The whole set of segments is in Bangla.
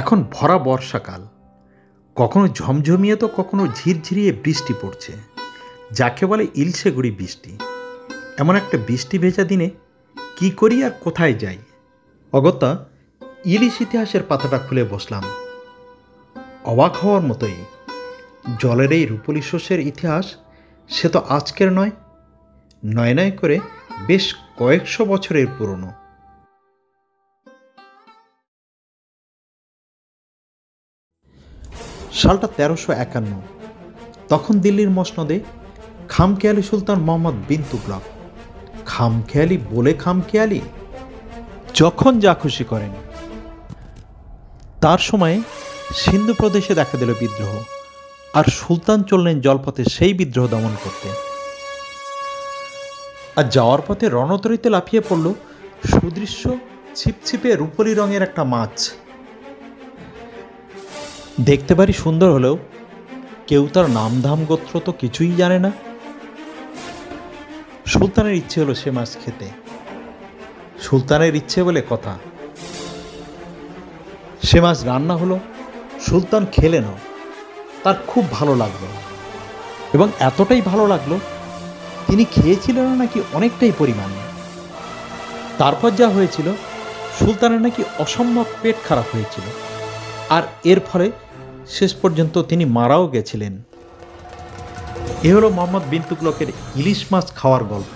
এখন ভরা বর্ষাকাল, কখনো ঝমঝমিয়ে তো কখনো ঝিরঝিরিয়ে বৃষ্টি পড়ছে, যাকে বলে ইলশে গুঁড়ি বৃষ্টি। এমন একটা বৃষ্টি ভেজা দিনে কি করি আর কোথায় যাই? অগত্যা ইলিশ ইতিহাসের পাতাটা খুলে বসলাম। অবাক হওয়ার মতোই, জলের এই রূপলি শস্যের ইতিহাস সে তো আজকের নয়, নয় নয় করে বেশ কয়েকশো বছরের পুরনো। সালটা 1351। তখন দিল্লির মসনদে খামখেয়ালি সুলতান মোহাম্মদ বিন তুগলক, খামখেয়ালি বলে খামখেয়ালি, যখন যা খুশি করেন। তার সময়ে সিন্ধু প্রদেশে দেখা দিল বিদ্রোহ, আর সুলতান চললেন জলপথে সেই বিদ্রোহ দমন করতে। আর যাওয়ার পথে রণতরীতে লাফিয়ে পড়ল সুদৃশ্য ছিপছিপে রূপলি রঙের একটা মাছ। দেখতে পারি সুন্দর হলেও কেউ তার নামধাম গোত্র তো কিছুই জানে না। সুলতানের ইচ্ছে হলো সে মাছ খেতে। সুলতানের ইচ্ছে বলে কথা। সে মাছ রান্না হলো, সুলতান খেলেনও, তার খুব ভালো লাগলো, এবং এতটাই ভালো লাগলো তিনি খেয়েছিলেন নাকি অনেকটাই পরিমাণে। তারপর যা হয়েছিল, সুলতানের নাকি অসম্ভব পেট খারাপ হয়েছিল, আর এর ফলে শেষ পর্যন্ত তিনি মারাও গেছিলেন। এ হলো মোহাম্মদ বিন তুগলকের ইলিশ মাছ খাওয়ার গল্প।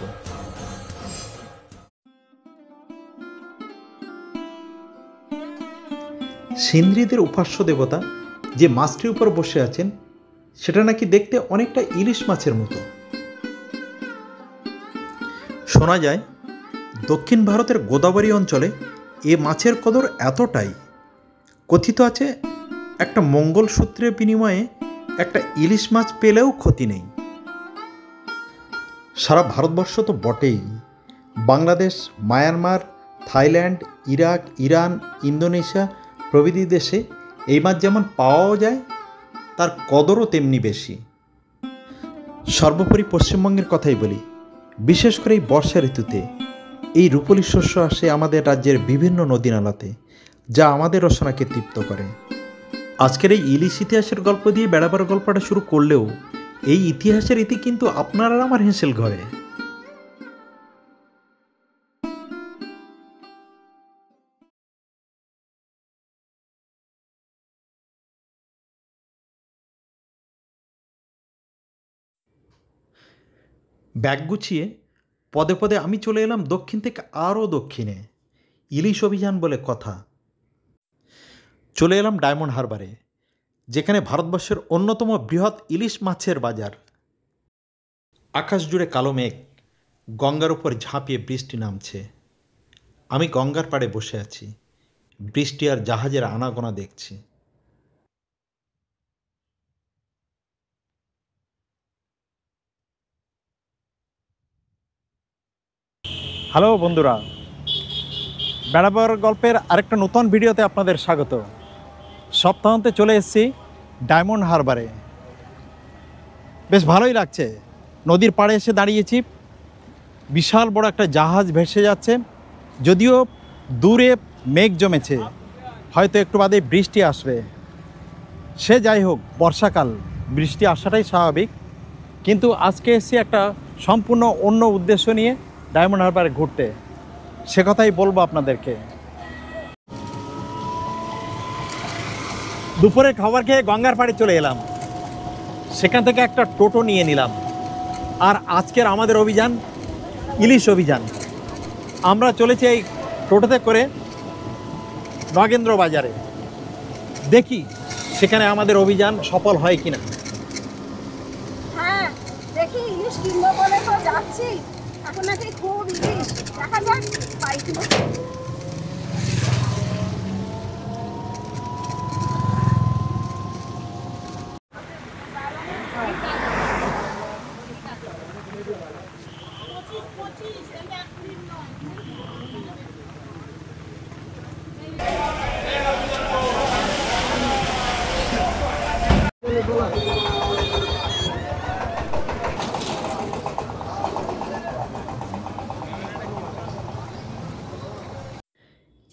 সিন্ধ্রিদের উপাস্য দেবতা যে মাছটির উপর বসে আছেন, সেটা নাকি দেখতে অনেকটা ইলিশ মাছের মতো। শোনা যায় দক্ষিণ ভারতের গোদাবরী অঞ্চলে এ মাছের কদর এতটাই, কথিত আছে একটা মঙ্গলসূত্রের বিনিময়ে একটা ইলিশ মাছ পেলেও ক্ষতি নেই। সারা ভারতবর্ষ তো বটেই, Bangladesh, Myanmar, Thailand, Iraq, Iran, Indonesia প্রভৃতি দেশে এই মাছ যেমন পাওয়াও যায়, তার কদরও তেমনি বেশি। সর্বোপরি পশ্চিমবঙ্গের কথাই বলি, বিশেষ করে এই বর্ষা ঋতুতে এই রূপলি শস্য আসে আমাদের রাজ্যের বিভিন্ন নদী নালাতে, যা আমাদের রসনাকে তৃপ্ত করে। আজকের এই ইলিশ ইতিহাসের গল্প দিয়ে বেড়াবার গল্পটা শুরু করলেও এই ইতিহাসের ইতি কিন্তু আপনার আর আমার হেঁসেল ঘরে। ব্যাগ গুছিয়ে পদে পদে আমি চলে এলাম দক্ষিণ থেকে আরও দক্ষিণে, ইলিশ অভিযান বলে কথা। চলে এলাম ডায়মন্ড হারবারে, যেখানে ভারতবর্ষের অন্যতম বৃহৎ ইলিশ মাছের বাজার। আকাশ জুড়ে কালো মেঘ, গঙ্গার উপর ঝাঁপিয়ে বৃষ্টি নামছে। আমি গঙ্গার পাড়ে বসে আছি, বৃষ্টি আর জাহাজের আনাগোনা দেখছি। হ্যালো বন্ধুরা, বেড়াবার গল্পের আরেকটা নতুন ভিডিওতে আপনাদের স্বাগত। সপ্তাহান্তে চলে এসেছি ডায়মন্ড হারবারে। বেশ ভালোই লাগছে। নদীর পাড়ে এসে দাঁড়িয়েছি, বিশাল বড় একটা জাহাজ ভেসে যাচ্ছে। যদিও দূরে মেঘ জমেছে, হয়তো একটু বাদে বৃষ্টি আসবে। সে যাই হোক, বর্ষাকাল, বৃষ্টি আসাটাই স্বাভাবিক। কিন্তু আজকে এসেছি একটা সম্পূর্ণ অন্য উদ্দেশ্য নিয়ে ডায়মন্ড হারবারে ঘুরতে, সে কথাই বলবো আপনাদেরকে। দুপুরে খাবার খেয়ে গঙ্গার পাড়ে চলে এলাম, সেখান থেকে একটা টোটো নিয়ে নিলাম। আর আজকের আমাদের অভিযান ইলিশ অভিযান। আমরা চলেছি এই টোটোতে করে নগেন্দ্র বাজারে। দেখি সেখানে আমাদের অভিযান সফল হয় কিনা। হ্যাঁ, দেখি ইলিশ কিনবো বলে তো যাচ্ছি। এখন নাকি খুব ইলিশ, দেখা যাক পাই কিনা।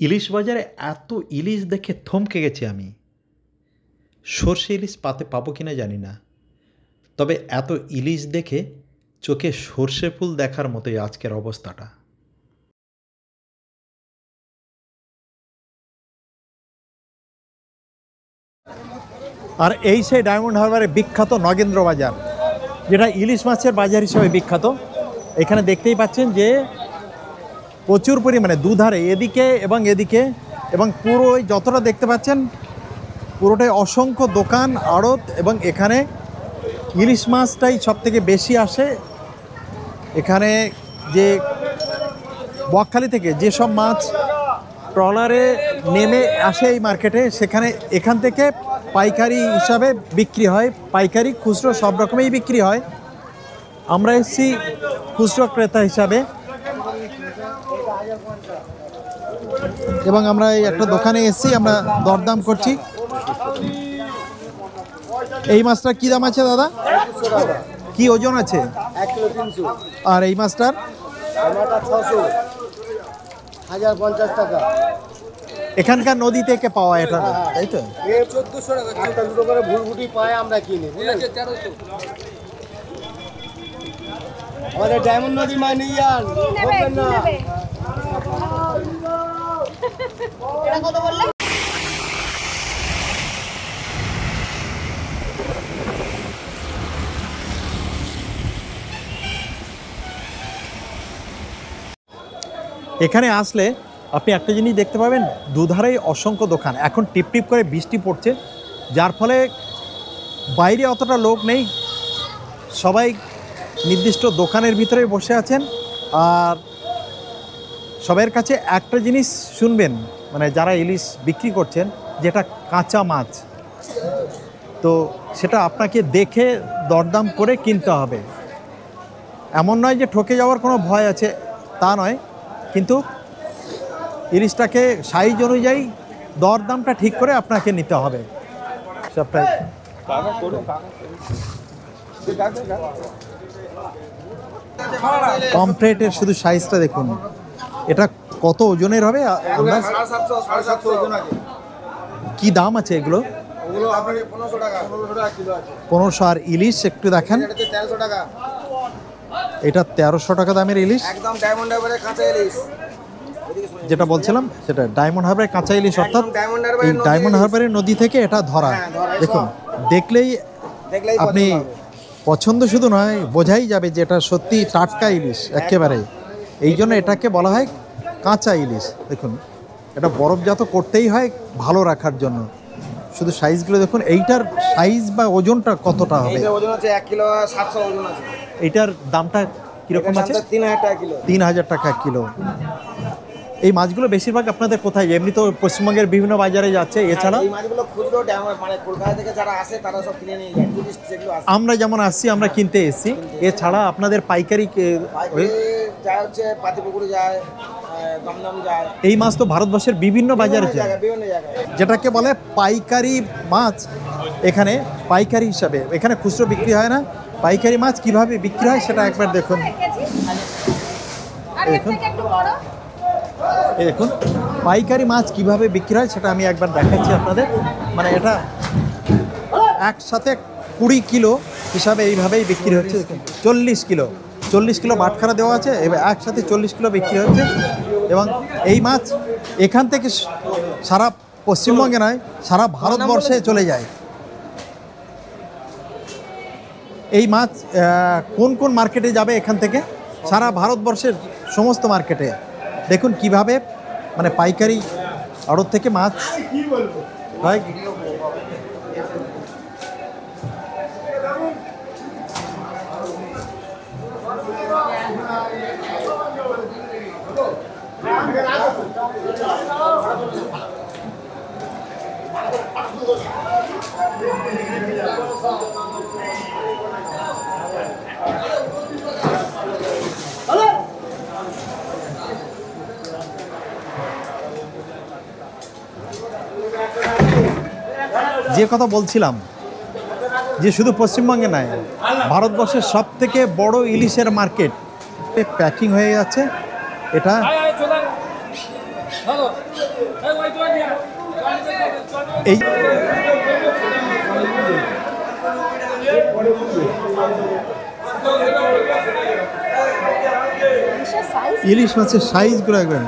ইলিশ বাজারে এত ইলিশ দেখে থমকে গেছি আমি। সর্ষে ইলিশ পাতে পাবো কিনা জানি না, তবে এত ইলিশ দেখে চোখে সর্ষে ফুল দেখার মতোই আজকের অবস্থাটা। আর এই সেই ডায়মন্ড হারবারের বিখ্যাত নগেন্দ্র বাজার, যেটা ইলিশ মাছের বাজার হিসেবে বিখ্যাত। এখানে দেখতেই পাচ্ছেন যে প্রচুর পরিমাণে দুধারে এদিকে এবং এদিকে এবং পুরো যতটা দেখতে পাচ্ছেন পুরোটাই অসংখ্য দোকান, আড়ত, এবং এখানে ইলিশ মাছটাই সবথেকে বেশি আসে। এখানে যে বকখালি থেকে যেসব মাছ ট্রলারে নেমে আসে এই মার্কেটে, এখান থেকে পাইকারি হিসাবে বিক্রি হয়, পাইকারি খুচরো সব রকমেই বিক্রি হয়। আমরা এসেছি খুচরো ক্রেতা হিসাবে এবং আমরা এই একটা দোকানে এসেছি, আমরা দরদাম করছি। এই মাছটা কি দাম আছে দাদা? কি ওজন আছে? 1 কিলো 300। আর এই মাছটার? আমারটা 600, 1050 টাকা। এখানকার নদী থেকে পাওয়া এটা, তাই তো? এ 1400 টাকা। একটা দুটো করে ভুলভুটি পায় আমরা কিনি, বুঝলেন? 1300। আমাদের ডায়মন্ড নদী মাছ নিয়ে যান, বলবেন না। এটা কত বললে? এখানে আসলে আপনি একটা জিনিস দেখতে পাবেন, দুধারেই অসংখ্য দোকান। এখন টিপ টিপ করে বৃষ্টি পড়ছে, যার ফলে বাইরে অতটা লোক নেই, সবাই নির্দিষ্ট দোকানের ভিতরে বসে আছেন। আর সবার কাছে একটা জিনিস শুনবেন, মানে যারা ইলিশ বিক্রি করছেন, যেটা কাঁচা মাছ, তো সেটা আপনাকে দেখে দরদাম করে কিনতে হবে। এমন নয় যে ঠকে যাওয়ার কোনো ভয় আছে, তা নয়, কিন্তু ইলিশটাকে সাইজ অনুযায়ী দরদামটা ঠিক করে আপনাকে নিতে হবে সবটাই। পমফ্রেটের শুধু সাইজটা দেখুন, এটা কত ওজনের হবে? 750 ওজন আছে। কি দাম আছে এগুলো? ওগুলো আপনাকে 1500 টাকা, 1500 টাকা কিলো আছে। 1500। আর ইলিশ একটু দেখেন, এটা 1300 টাকা। এটা 1300 টাকা দামের ইলিশ, একদম ডায়মন্ড হারবারের কাঁচা ইলিশ। যেটা বলছিলাম সেটা ডায়মন্ড হারবারের কাঁচা ইলিশ, অর্থাৎ ডায়মন্ড এই হারবারের ডায়মন্ড হারবারের নদী থেকে এটা ধরা। হ্যাঁ, ধরা দেখুন, দেখলেই দেখলেই আপনি পছন্দ হবে। পছন্দ শুধু নয়, বোঝাই যাবে যে এটা সত্যি টাটকা ইলিশ একেবারে। এই জন্য এটাকে বলা হয় কাঁচা ইলিশ। দেখুন, এটা বরফজাত করতেই হয় ভালো রাখার জন্য। শুধু সাইজগুলো দেখুন, এইটার সাইজ বা ওজনটা কতটা হবে? এইটার ওজন আছে 1 কিলো 700 ওজন আছে। এইটার দামটা কীরকম আছে? 3000 টাকা কিলো। 3000 টাকা কিলো। এই মাছগুলো বেশিরভাগ আপনাদের কোথায়? এমনি তো পশ্চিমবঙ্গের বিভিন্ন বাজারে যাচ্ছে, এছাড়া এই মাছগুলো খুচরো মানে কলকাতা থেকে যারা আসে তারা সব কিনে নিয়ে যায়, টুরিস্ট যেগুলো আসে। আমরা যেমন আসছি, আমরা কিনতে এসেছি। এছাড়া আপনাদের পাইকারি যায় হচ্ছে পাতিপুকুরে যায়, দমদম যায়। এই মাছ তো ভারতবর্ষের বিভিন্ন বাজারে যায়, বিভিন্ন জায়গায়। যেটাকে বলে পাইকারি মাছ। এখানে পাইকারি হিসাবে, এখানে খুচরো বিক্রি হয় না। পাইকারি মাছ কিভাবে বিক্রি হয় সেটা একবার দেখুন। আর এর থেকে একটু বড়। এই দেখুন পাইকারি মাছ কিভাবে বিক্রি হয় সেটা আমি একবার দেখাচ্ছি আপনাদের। মানে এটা একসাথে 20 কিলো হিসাবে এইভাবেই বিক্রি হচ্ছে। 40 কিলো বাটখারা দেওয়া আছে, এবার একসাথে 40 কিলো বিক্রি হচ্ছে। এবং এই মাছ এখান থেকে সারা পশ্চিমবঙ্গে নয়, সারা ভারতবর্ষে চলে যায়। এই মাছ কোন কোন মার্কেটে যাবে এখান থেকে? সারা ভারতবর্ষের সমস্ত মার্কেটে। দেখুন কিভাবে মানে পাইকারি আড়ত থেকে মাছ হয়। যে কথা বলছিলাম, যে শুধু পশ্চিমবঙ্গে নয়, ভারতবর্ষের সব থেকে বড় ইলিশের মার্কেট প্যাকিং হয়ে যাচ্ছে। এটা এই ইলিশের সাইজ ইলিশ মাছের সাইজগুলো একবার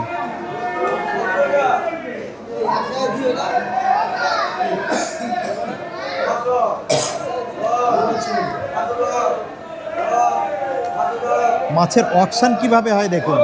মাছের অকশন কিভাবে হয় দেখুন।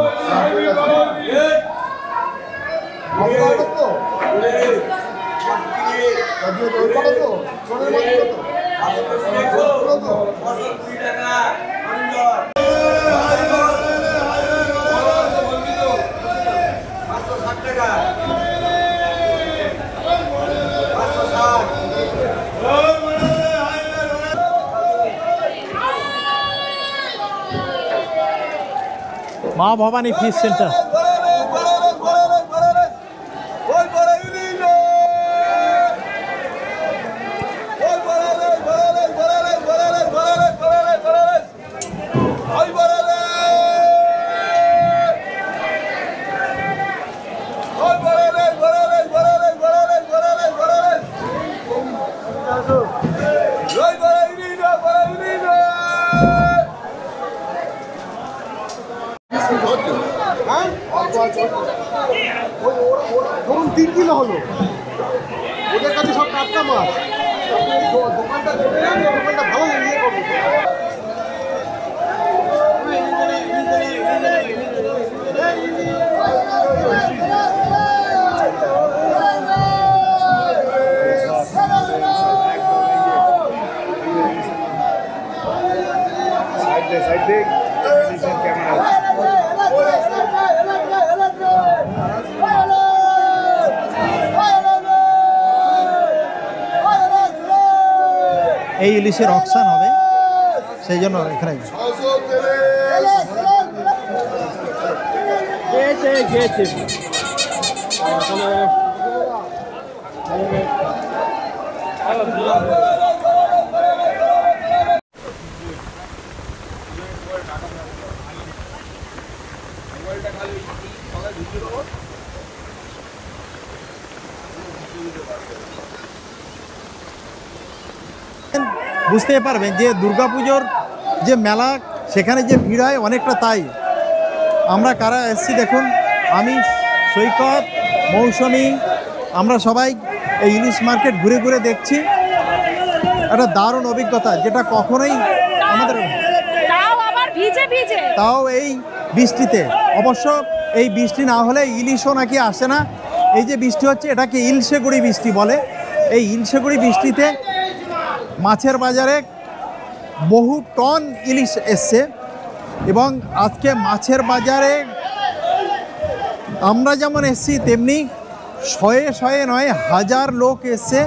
মা ভবানী ফিশ সেন্টার। ধরুন 3 কিলো হলো, ওদের কাছে সব টাটকা মাছ। দোকানটা চলে যাবে, দোকানটা ভালো ইয়ে করবে। এই ইলিশের অকশন হবে, সেই জন্য এখানে বুঝতে পারবেন যে দুর্গাপুজোর যে মেলা, সেখানে যে ভিড় হয় অনেকটা তাই। আমরা কারা এসেছি দেখুন, আমি, সৈকত, মৌসুমী, আমরা সবাই এই ইলিশ মার্কেট ঘুরে ঘুরে দেখছি। একটা দারুণ অভিজ্ঞতা, যেটা কখনোই আমাদের, তাও আবার ভিজে ভিজে, তাও এই বৃষ্টিতে। অবশ্য এই বৃষ্টি না হলে ইলিশও নাকি আসে না। এই যে বৃষ্টি হচ্ছে এটাকে ইলশেগুড়ি বৃষ্টি বলে। এই ইলশেগুড়ি বৃষ্টিতে মাছের বাজারে বহু টন ইলিশ এসছে, এবং আজকে মাছের বাজারে আমরা যেমন এসছি তেমনি শয়ে শয়ে নয় হাজার লোক এসছে,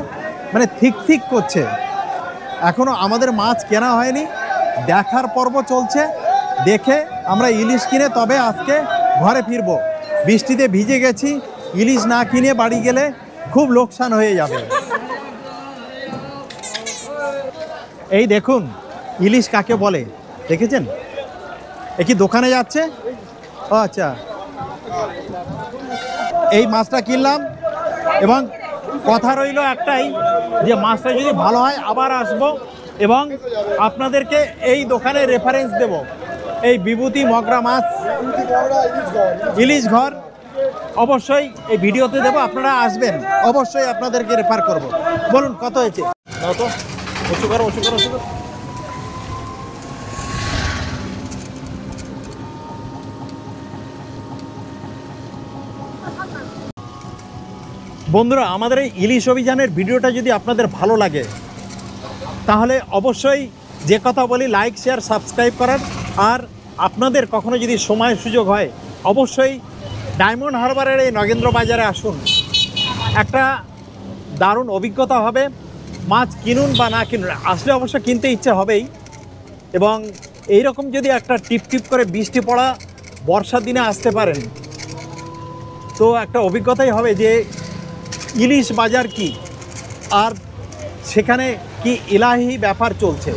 মানে ঠিক ঠিক করছে। এখনও আমাদের মাছ কেনা হয়নি, দেখার পর্ব চলছে। দেখে আমরা ইলিশ কিনে তবে আজকে ঘরে ফিরব। বৃষ্টিতে ভিজে গেছি, ইলিশ না কিনে বাড়ি গেলে খুব লোকসান হয়ে যাবে। এই দেখুন ইলিশ কাকে বলে, দেখেছেন? এ কি দোকানে যাচ্ছে? ও আচ্ছা, এই মাছটা কিনলাম, এবং কথা রইল একটাই, যে মাছটা যদি ভালো হয় আবার আসব, এবং আপনাদেরকে এই দোকানে রেফারেন্স দেব। এই বিভূতি মগরা মাছ ইলিশ ঘর অবশ্যই এই ভিডিওতে দেব, আপনারা আসবেন, অবশ্যই আপনাদেরকে রেফার করব। বলুন কত হয়েছে? দাও তো, উঁচু করো, উঁচু করো, উঁচু করো। বন্ধুরা, আমাদের এই ইলিশ অভিযানের ভিডিওটা যদি আপনাদের ভালো লাগে, তাহলে অবশ্যই যে কথা বলি লাইক, শেয়ার, সাবস্ক্রাইব করার। আর আপনাদের কখনো যদি সময় সুযোগ হয়, অবশ্যই ডায়মন্ড হারবারের এই নগেন্দ্র বাজারে আসুন। একটা দারুণ অভিজ্ঞতা হবে। মাছ কিনুন বা না কিনুন, আসলে অবশ্য কিনতে ইচ্ছে হবেই। এবং এই রকম যদি একটা টিপ টিপ করে বৃষ্টি পড়া বর্ষার দিনে আসতে পারেন, তো একটা অভিজ্ঞতাই হবে যে ইলিশ বাজার কি, আর সেখানে কি ইলাহি ব্যাপার চলছে।